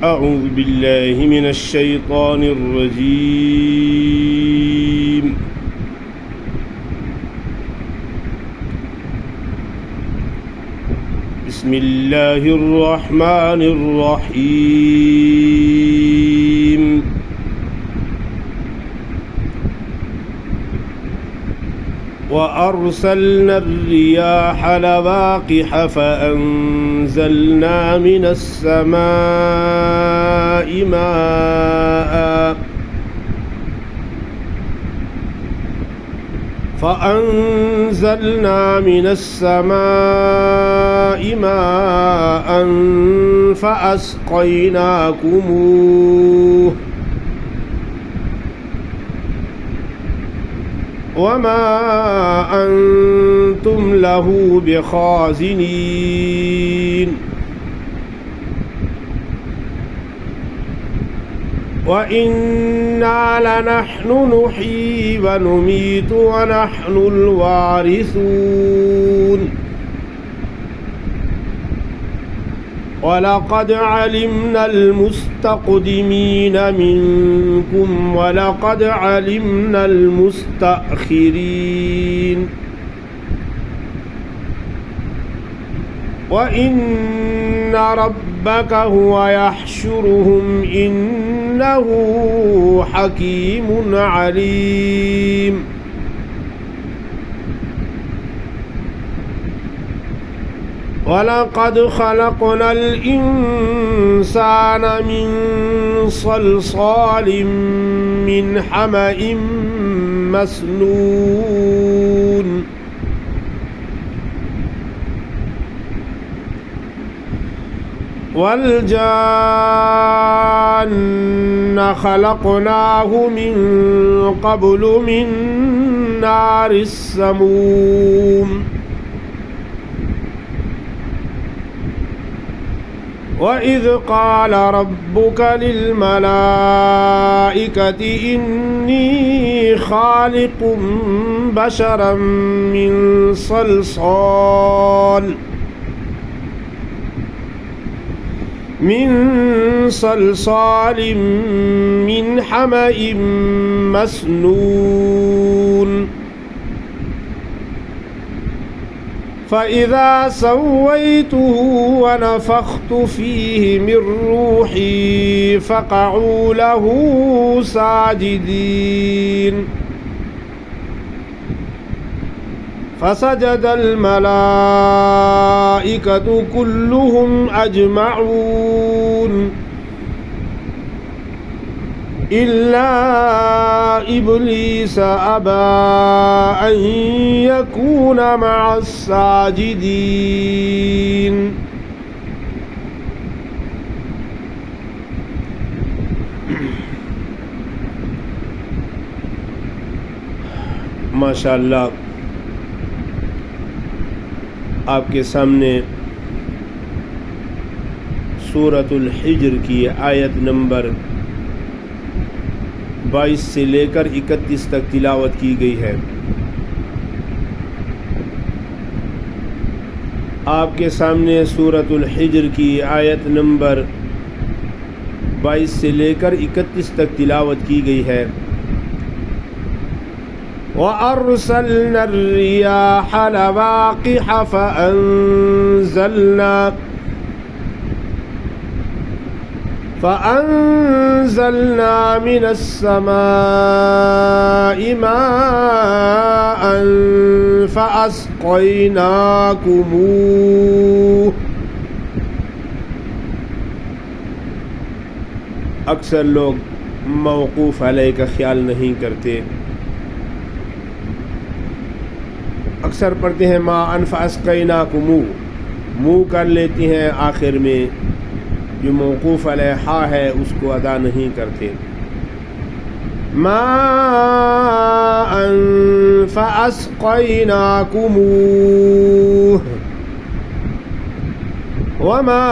أعوذ بالله من الشيطان الرجيم. بسم الله الرحمن الرحيم. وأرسلنا الرياح لواقح فأنزلنا من السماء ماء فأسقيناكموه وما أنتم له بخازنين وإنا لنحن نحيي ونميت ونحن الوارثون ولقد علمنا المستقدمين منكم ولقد علمنا المستأخرين وإن ربك هو يحشرهم إنه حكيم عليم. ولقد خلقنا الإنسان من صلصال من حمأ مسنون والجان خلقناه من قبل من نار السموم وإذ قال ربك للملائكة إني خالق بشرا من صلصال من حمأ مسنون فإذا سويته ونفخت فيه من روحي فقعوا له ساجدين فسجد الملائكة كلهم أجمعون إلا إبليس أبى أن يكون مع الساجدين. माशाअल्लाह आपके सामने सूरतुल हिज्र की आयत नंबर 22 से लेकर 31 तक तिलावत की गई है। आपके सामने सूरतुल हिज्र की आयत नंबर 22 से लेकर 31 तक तिलावत की गई है। وأرسلنا الرياح لواقح فأنزلنا من السماء ماء فأسقيناكموه। अक्सर लोग मौकूफ़ अलैह का ख्याल नहीं करते, अक्सर पढ़ते हैं मा अनफ़अस्क़ैनाकुमू, मुँह कर लेती हैं आखिर में, जो मौकूफ़ अलैहा है उसको अदा नहीं करते। मा अनफ़अस्क़ैनाकुमू वमा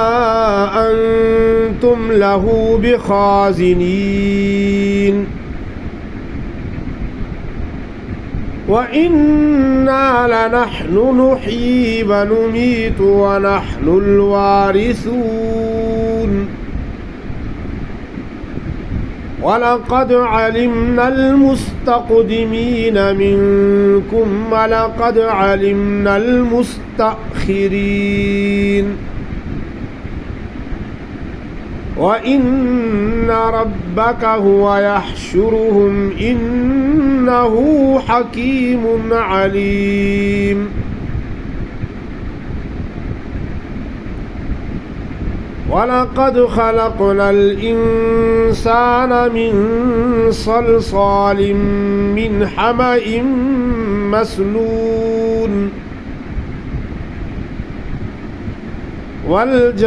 अंतुम लहू बिखाज़िनीन وإنا لنحن نحيي ونميت ونحن الوارثون ولقد علمنا المستقدمين منكم ولقد علمنا المستأخرين وإن ربك هو يحشرهم إنه حكيم عليم ولقد خلقنا الإنسان من صلصال من حمأ مسنون والجان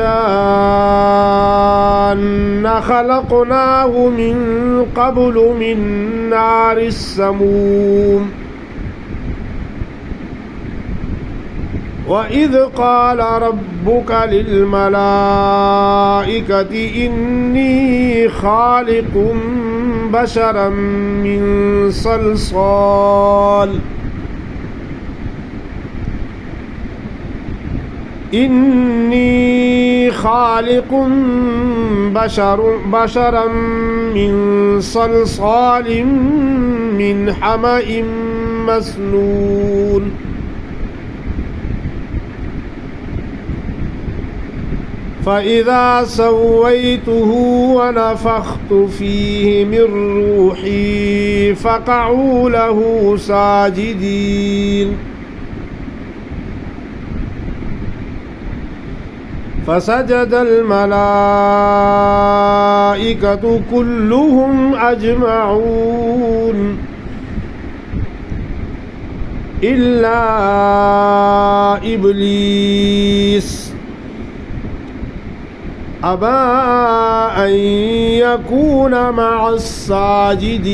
خلقناه من قبل من نار السموم وإذ قال ربك للملائكة إني خالق بشرا من صلصال إني خالق بشرا من صلصال من حمأ مسنون فإذا سويته ونفخت فيه من روحي فقعوا له ساجدين فسجد الملائكة كلهم أجمعون إلا إبليس أبى أن يكون مع الساجدين